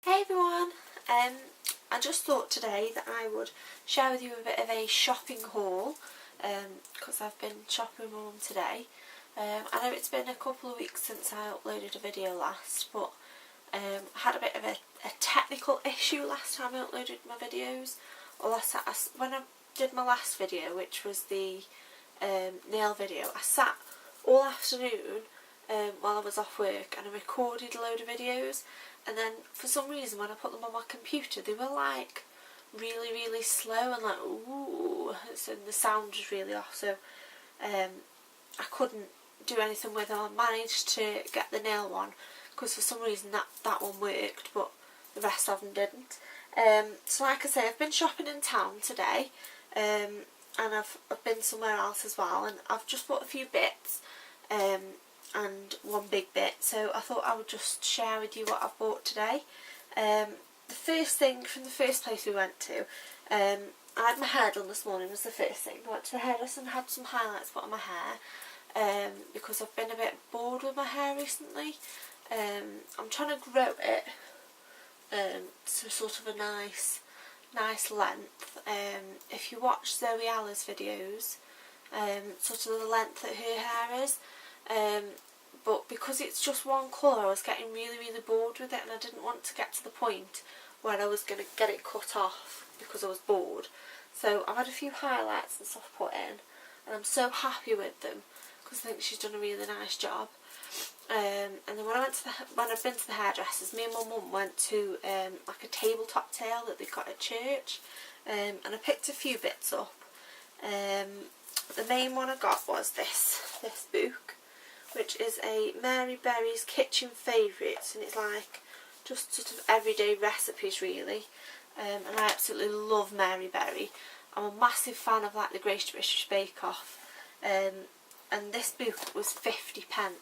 Hey everyone, I just thought today that I would share with you a bit of a shopping haul because I've been shopping with my mum today. I know it's been a couple of weeks since I uploaded a video last, but I had a bit of a technical issue last time I uploaded my videos. When I did my last video, which was the nail video, I sat all afternoon while I was off work and I recorded a load of videos, and then for some reason when I put them on my computer they were like really slow and like ooh, and the sound was really off, so I couldn't do anything with them. I managed to get the nail one because for some reason that one worked but the rest of them didn't. So like I say, I've been shopping in town today, and I've been somewhere else as well, and I've just bought a few bits and one big bit, so I thought I would just share with you what I've bought today. The first thing from the first place we went to, I had my hair done this morning, was the first thing. I went to the hairdresser and had some highlights put on my hair because I've been a bit bored with my hair recently. I'm trying to grow it to sort of a nice length. If you watch Zoe Alla's videos, sort of the length that her hair is, but because it's just one colour I was getting really bored with it, and I didn't want to get to the point where I was going to get it cut off because I was bored. So I've had a few highlights and stuff put in and I'm so happy with them because I think she's done a really nice job. And then when I've been to the hairdressers, me and my mum went to like a tabletop sale that they got at church, and I picked a few bits up. The main one I got was this book, which is a Mary Berry's Kitchen Favourites, and it's like just sort of everyday recipes really, and I absolutely love Mary Berry. I'm a massive fan of like the Great British Bake Off, and this book was 50p.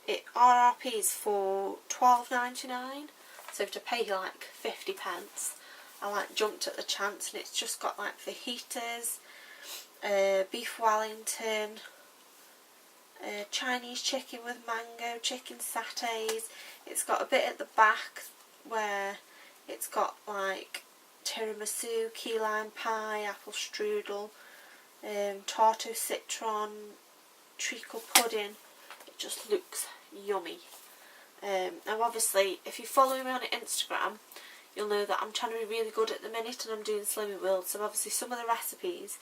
It RRP's for £12.99, so to pay like 50p, I like jumped at the chance, and it's just got like fajitas, beef Wellington, Chinese chicken with mango, chicken satay. It's got a bit at the back where it's got like tiramisu, key lime pie, apple strudel, tarto citron, treacle pudding. It just looks yummy. Now obviously if you follow me on Instagram you'll know that I'm trying to be really good at the minute and I'm doing Slimming World, so obviously some of the recipes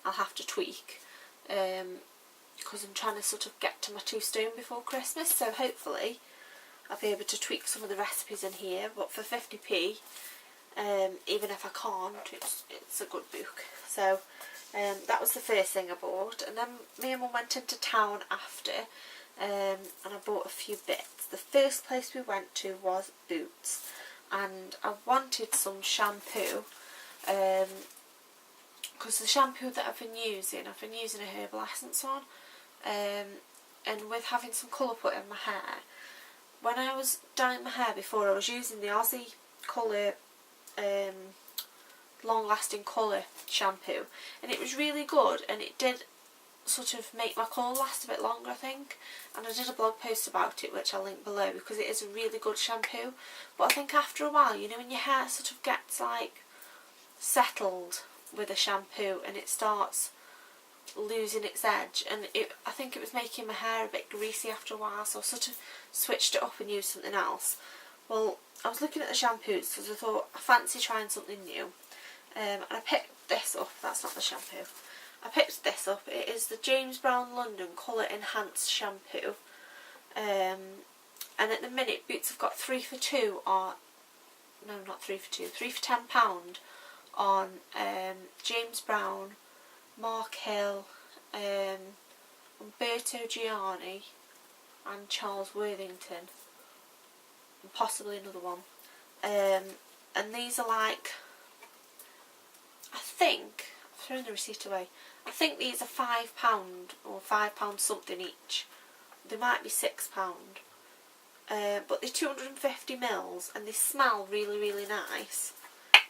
I'll have to tweak because I'm trying to sort of get to my 2 stone before Christmas, so hopefully I'll be able to tweak some of the recipes in here. But for 50p, even if I can't, it's a good book. So that was the first thing I bought, and then me and Mum went into town after, and I bought a few bits. The first place we went to was Boots, and I wanted some shampoo, because the shampoo that I've been using a herbal essence one, and with having some colour put in my hair, when I was dyeing my hair before I was using the Aussie colour, long lasting colour shampoo, and it was really good, and it did sort of make my colour last a bit longer I think, and I did a blog post about it which I'll link below because it is a really good shampoo. But I think after a while, you know, when your hair sort of gets like settled with a shampoo and it starts losing its edge, and I think it was making my hair a bit greasy after a while, so I sort of switched it up and used something else. Well, I was looking at the shampoos because I thought I fancy trying something new, and I picked this up. That's not the shampoo. I picked this up. It is the James Brown London Colour Enhanced Shampoo, and at the minute Boots have got 3 for £2, or no, not 3 for £2, 3 for £10 on James Brown, Mark Hill, Umberto Gianni and Charles Worthington, and possibly another one, and these are like, I think, I've thrown the receipt away, I think these are £5 or £5 something each. They might be £6, but they're 250ml and they smell really nice.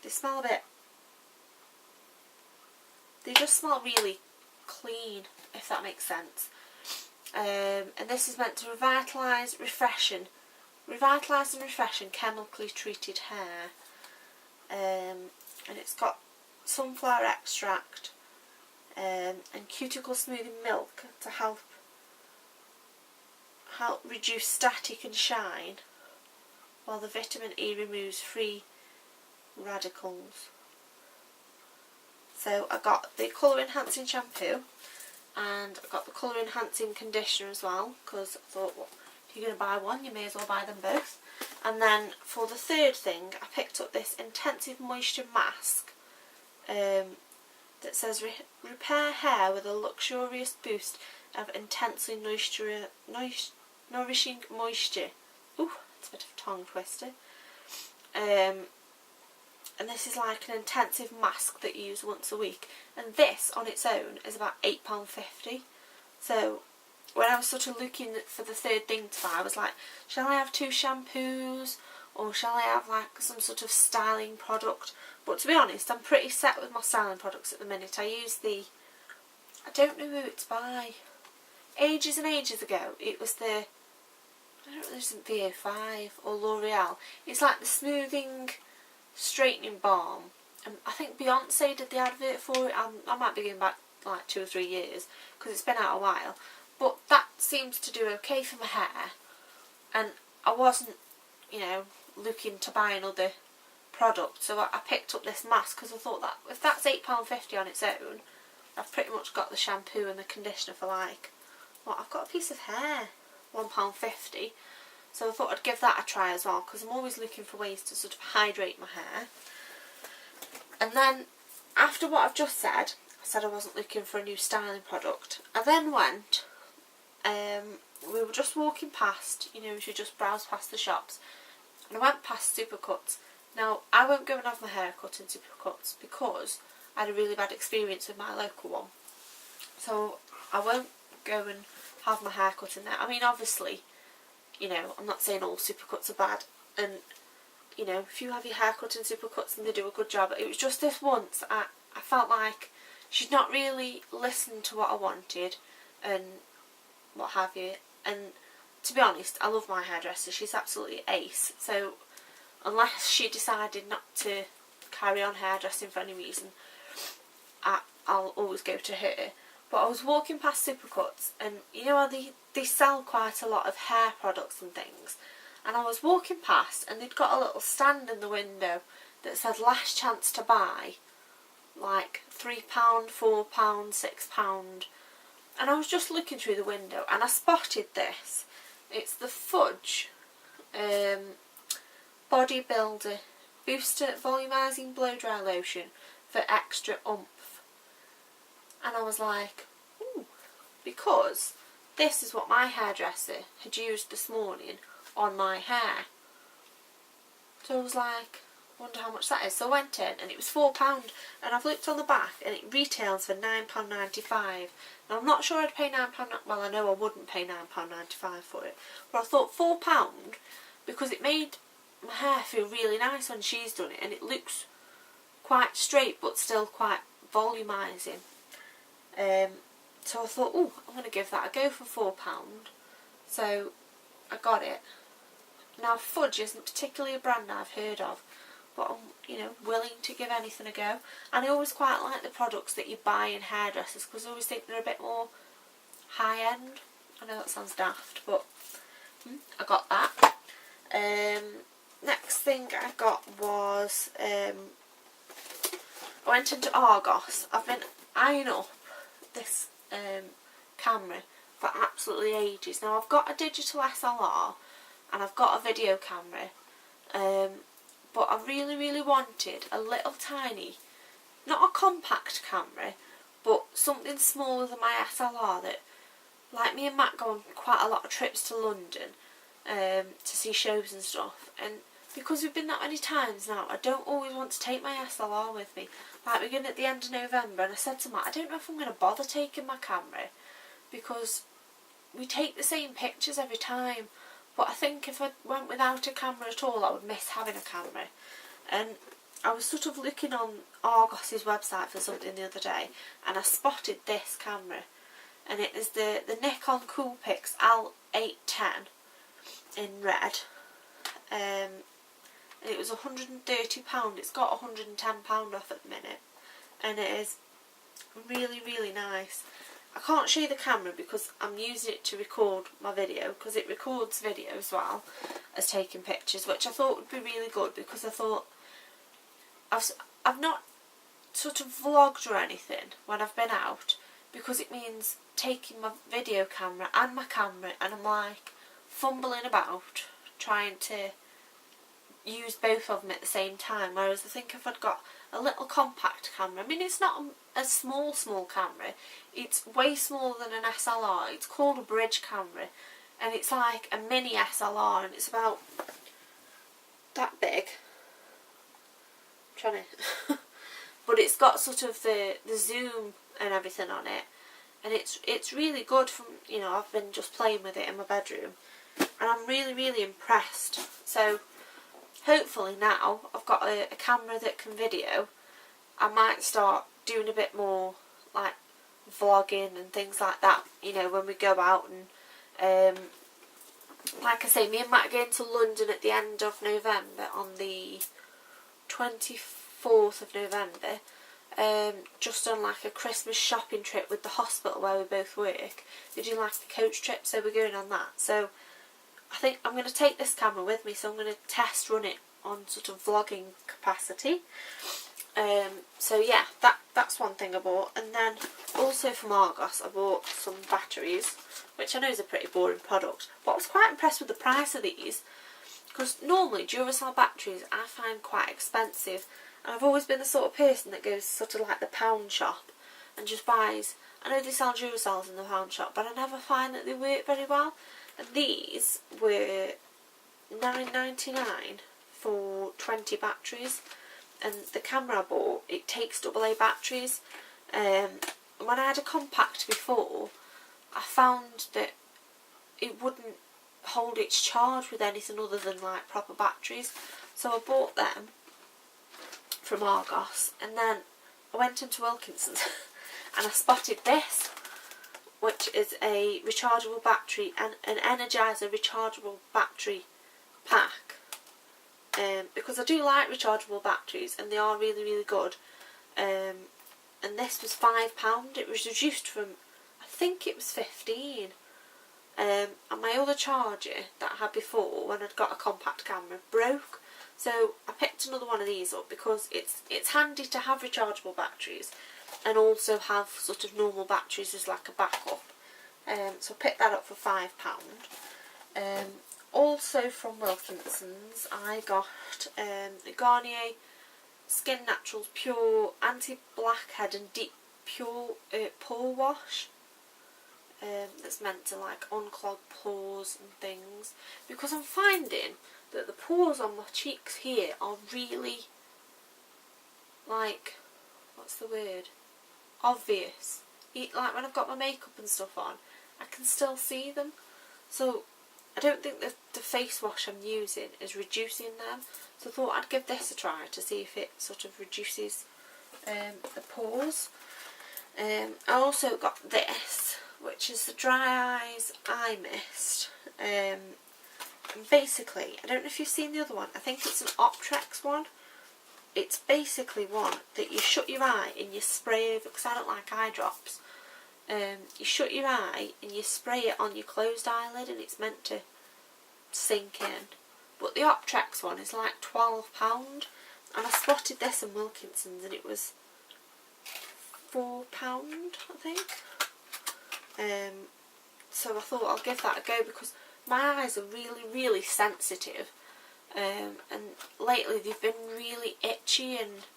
They smell a bit, they just smell really clean, if that makes sense. And this is meant to revitalise, refreshen, Revitalise and Refresh and Chemically Treated Hair. And it's got sunflower extract and cuticle smoothing milk to help reduce static and shine, while the vitamin E removes free radicals. So I got the colour enhancing shampoo and I got the colour enhancing conditioner as well, because I thought, well, if you're going to buy one you may as well buy them both. And then for the third thing I picked up this intensive moisture mask that says repair hair with a luxurious boost of intensely nourishing moisture. Ooh, that's a bit of a tongue twister. And this is like an intensive mask that you use once a week, and this on its own is about £8.50. So when I was sort of looking for the third thing to buy, I was like, shall I have 2 shampoos or shall I have like some sort of styling product? But to be honest, I'm pretty set with my styling products at the minute. I use I don't know who it's by. Ages and ages ago it was I don't know if it's VO5 or L'Oreal. It's like the smoothing straightening balm, and I think Beyonce did the advert for it. I might be going back like 2 or 3 years because it's been out a while, but that seems to do okay for my hair, and I wasn't, you know, looking to buy another product, so I picked up this mask because I thought that if that's £8.50 on its own, I've pretty much got the shampoo and the conditioner for like, well, I've got a piece of hair, £1.50. So I thought I'd give that a try as well, because I'm always looking for ways to sort of hydrate my hair. And then, after what I've just said, I said I wasn't looking for a new styling product. I then went, we were just walking past, you know, we just browse past the shops, and I went past Supercuts. Now, I won't go and have my hair cut in Supercuts because I had a really bad experience with my local one. So I won't go and have my hair cut in there. I mean, obviously, you know, I'm not saying all Supercuts are bad, and, you know, if you have your hair cut in Supercuts and they do a good job, it was just this once, I felt like she'd not really listened to what I wanted, and what have you, and to be honest, I love my hairdresser, she's absolutely ace, so unless she decided not to carry on hairdressing for any reason, I'll always go to her. But I was walking past Supercuts, and you know how they sell quite a lot of hair products and things, and I was walking past and they'd got a little stand in the window that said last chance to buy, like £3, £4, £6, and I was just looking through the window and I spotted this. It's the Fudge Bodybuilder Booster Volumizing Blow Dry Lotion for extra oomph. And I was like, ooh, because this is what my hairdresser had used this morning on my hair. So I was like, wonder how much that is. So I went in and it was £4, and I've looked on the back and it retails for £9.95. Now I'm not sure I'd pay £9, well I know I wouldn't pay £9.95 for it, but I thought £4 because it made my hair feel really nice when she's done it, and it looks quite straight but still quite volumizing. So I thought, oh, I'm going to give that a go for £4. So I got it. Now Fudge isn't particularly a brand I've heard of, but I'm, you know, willing to give anything a go. And I always quite like the products that you buy in hairdressers because I always think they're a bit more high end. I know that sounds daft, but I got that. Next thing I got was I went into Argos. I've been eyeing up this camera for absolutely ages. Now I've got a digital SLR and I've got a video camera, but I really wanted a little tiny, not a compact camera, but something smaller than my SLR that, like me and Matt go on quite a lot of trips to London to see shows and stuff, and because we've been that many times now, I don't always want to take my SLR with me. Like, we're going at the end of November, and I said to Matt, I don't know if I'm going to bother taking my camera because we take the same pictures every time, but I think if I went without a camera at all I would miss having a camera. And I was sort of looking on Argos's website for something the other day, and I spotted this camera, and it is the Nikon Coolpix L810 in red, and it was £130. It's got £110 off at the minute, and it is really, really nice. I can't show you the camera because I'm using it to record my video, because it records video as well as taking pictures, which I thought would be really good, because I thought I've not sort of vlogged or anything when I've been out, because it means taking my video camera and my camera, and I'm like fumbling about trying to use both of them at the same time, whereas I think if I'd got a little compact camera, I mean it's not a small camera, it's way smaller than an SLR, it's called a bridge camera, and it's like a mini SLR, and it's about that big. I'm trying to but it's got sort of the zoom and everything on it, and it's really good. From, you know, I've been just playing with it in my bedroom, and I'm really, really impressed. So hopefully now I've got a camera that can video, I might start doing a bit more like vlogging and things like that, you know, when we go out. And like I say, me and Matt are going to London at the end of November, on the 24th of November, just on like a Christmas shopping trip with the hospital where we both work. They do like the coach trip, so we're going on that. So I think I'm going to take this camera with me, so I'm going to test run it on sort of vlogging capacity. So yeah, that's one thing I bought. And then also from Argos I bought some batteries, which I know is a pretty boring product, but I was quite impressed with the price of these, because normally Duracell batteries I find quite expensive, and I've always been the sort of person that goes sort of like the pound shop and just buys, I know they sell Duracells in the pound shop, but I never find that they work very well. And these were £9.99 for 20 batteries, and the camera I bought, it takes AA batteries. When I had a compact before, I found that it wouldn't hold its charge with anything other than like proper batteries, so I bought them from Argos. And then I went into Wilkinsons and I spotted this, which is a rechargeable battery and an Energizer rechargeable battery pack. Because I do like rechargeable batteries, and they are really, really good. And this was £5. It was reduced from, I think it was 15. And my other charger that I had before, when I'd got a compact camera, broke. So I picked another one of these up, because it's handy to have rechargeable batteries and also have sort of normal batteries as like a backup. So I picked that up for £5. Also from Wilkinsons I got the Garnier Skin Naturals Pure Anti-Blackhead and Deep Pure Pore Wash. That's meant to like unclog pores and things, because I'm finding that the pores on my cheeks here are really, like, what's the word, obvious. Like when I've got my makeup and stuff on, I can still see them. So I don't think that the face wash I'm using is reducing them, so I thought I'd give this a try to see if it sort of reduces the pores. I also got this, which is the Dry Eyes Eye Mist. And basically, I don't know if you've seen the other one, I think it's an Optrex one. It's basically one that you shut your eye and you spray over, because I don't like eye drops. You shut your eye and you spray it on your closed eyelid, and it's meant to sink in. But the Optrex one is like £12, and I spotted this in Wilkinsons and it was £4, I think. So I thought I'll give that a go, because my eyes are really, really sensitive, and lately they've been really itchy and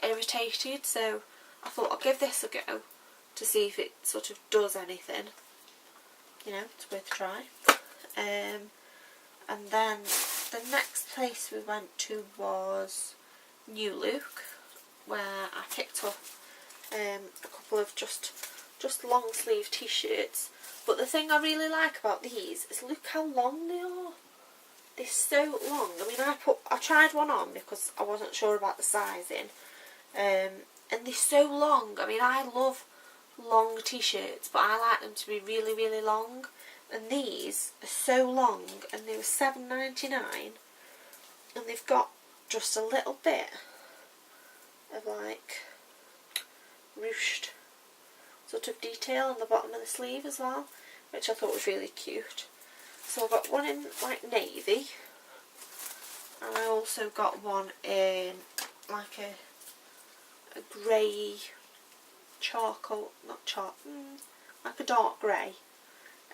irritated, so I thought I'll give this a go to see if it sort of does anything. You know, it's worth a try. And then the next place we went to was New Look, where I picked up a couple of just long sleeve t-shirts. But the thing I really like about these is look how long they are. They're so long. I mean, I tried one on because I wasn't sure about the sizing, and they're so long. I mean, I love long t-shirts, but I like them to be really, really long, and these are so long, and they were £7.99, and they've got just a little bit of like ruched sort of detail on the bottom of the sleeve as well, which I thought was really cute. So I got one in like navy, and I also got one in like a grey charcoal, like a dark grey.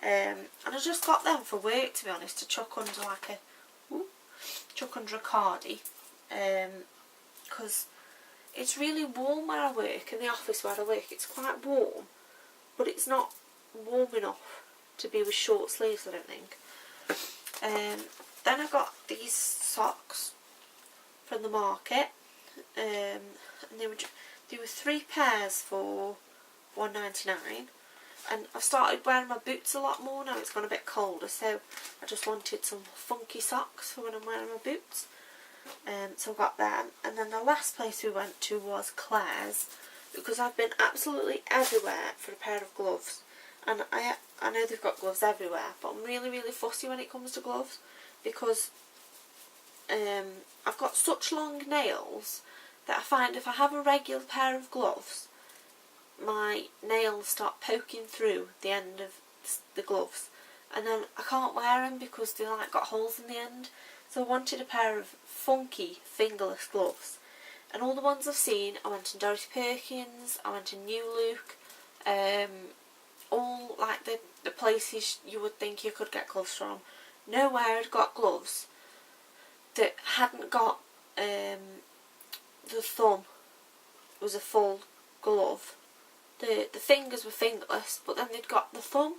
And I just got them for work, to be honest, to chuck under like a cardi, because it's really warm where I work, in the office where I work. It's quite warm, but it's not warm enough to be with short sleeves, I don't think. Then I got these socks from the market, and they were 3 pairs for £1.99, and I've started wearing my boots a lot more now. It's gone a bit colder, so I just wanted some funky socks for when I'm wearing my boots. So I got them. And then the last place we went to was Claire's, because I've been absolutely everywhere for a pair of gloves, and I know they've got gloves everywhere, but I'm really fussy when it comes to gloves, because I've got such long nails that I find if I have a regular pair of gloves, my nails start poking through the end of the gloves, and then I can't wear them because they like got holes in the end. So I wanted a pair of funky fingerless gloves, and all the ones I've seen, I went in Dorothy Perkins, I went in New Look, all like the places you would think you could get gloves from. Nowhere had got gloves that hadn't got the thumb was a full glove. The fingers were fingerless, but then they'd got the thumb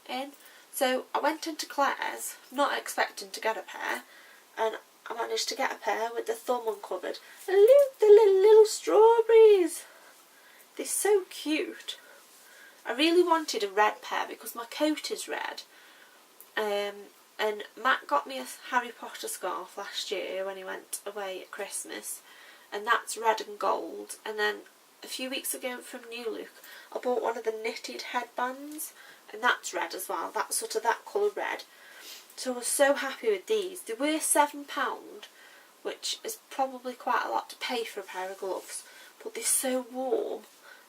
in. So I went into Claire's not expecting to get a pair, and I managed to get a pair with the thumb uncovered. And look, the little strawberries. They're so cute. I really wanted a red pair because my coat is red. And Matt got me a Harry Potter scarf last year when he went away at Christmas, and that's red and gold. And then a few weeks ago from New Look, I bought one of the knitted headbands, and that's red as well. That's sort of that colour red. So I was so happy with these. They were £7, which is probably quite a lot to pay for a pair of gloves, but they're so warm,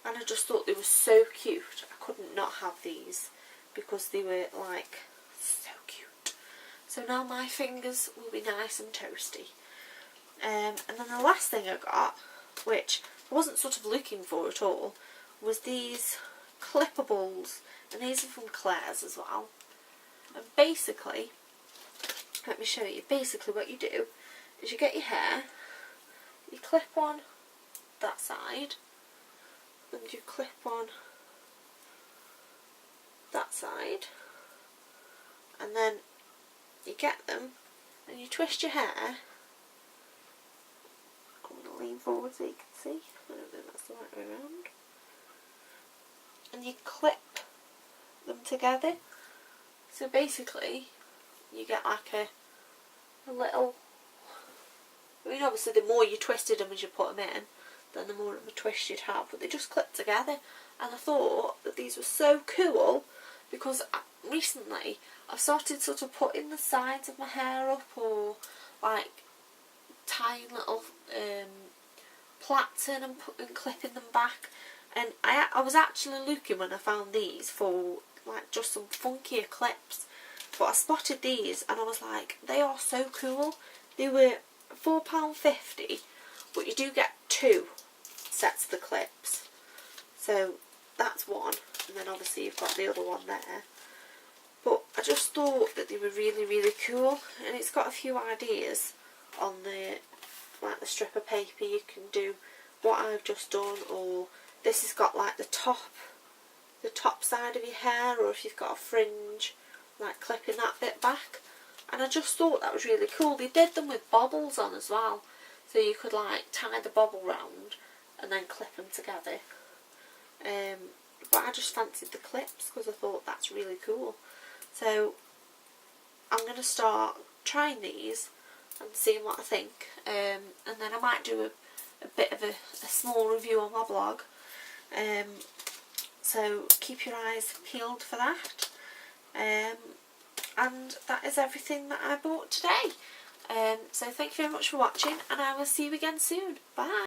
and I just thought they were so cute. I couldn't not have these because they were like so cute. So now my fingers will be nice and toasty. And then the last thing I got, which I wasn't sort of looking for at all, was these clippables, and these are from Claire's as well. And basically, let me show you, basically what you do is you get your hair, you clip on that side, and you clip on that side, and then you get them and you twist your hair. I'm going to lean forward so you can see. I don't think that's the right way around. And you clip them together. So basically you get like a little, I mean obviously the more you twisted them as you put them in, then the more of a twist you'd have, but they just clip together. And I thought that these were so cool because recently I've started sort of putting the sides of my hair up, or like tying little plaits in and clipping them back. And I was actually looking when I found these for like just some funkier clips, but I spotted these and I was like, they are so cool. They were £4.50, but you do get 2 sets of the clips, so that's one, and then obviously you've got the other one there. But I just thought that they were really cool, and it's got a few ideas on the strip of paper. You can do what I've just done, or this has got like the top side of your hair, or if you've got a fringe, like clipping that bit back. And I just thought that was really cool. They did them with bobbles on as well, so you could like tie the bobble round and then clip them together. But I just fancied the clips because I thought that's really cool. So I'm going to start trying these and seeing what I think, and then I might do a bit of a small review on my blog. So keep your eyes peeled for that. And that is everything that I bought today. So thank you very much for watching, and I will see you again soon. Bye!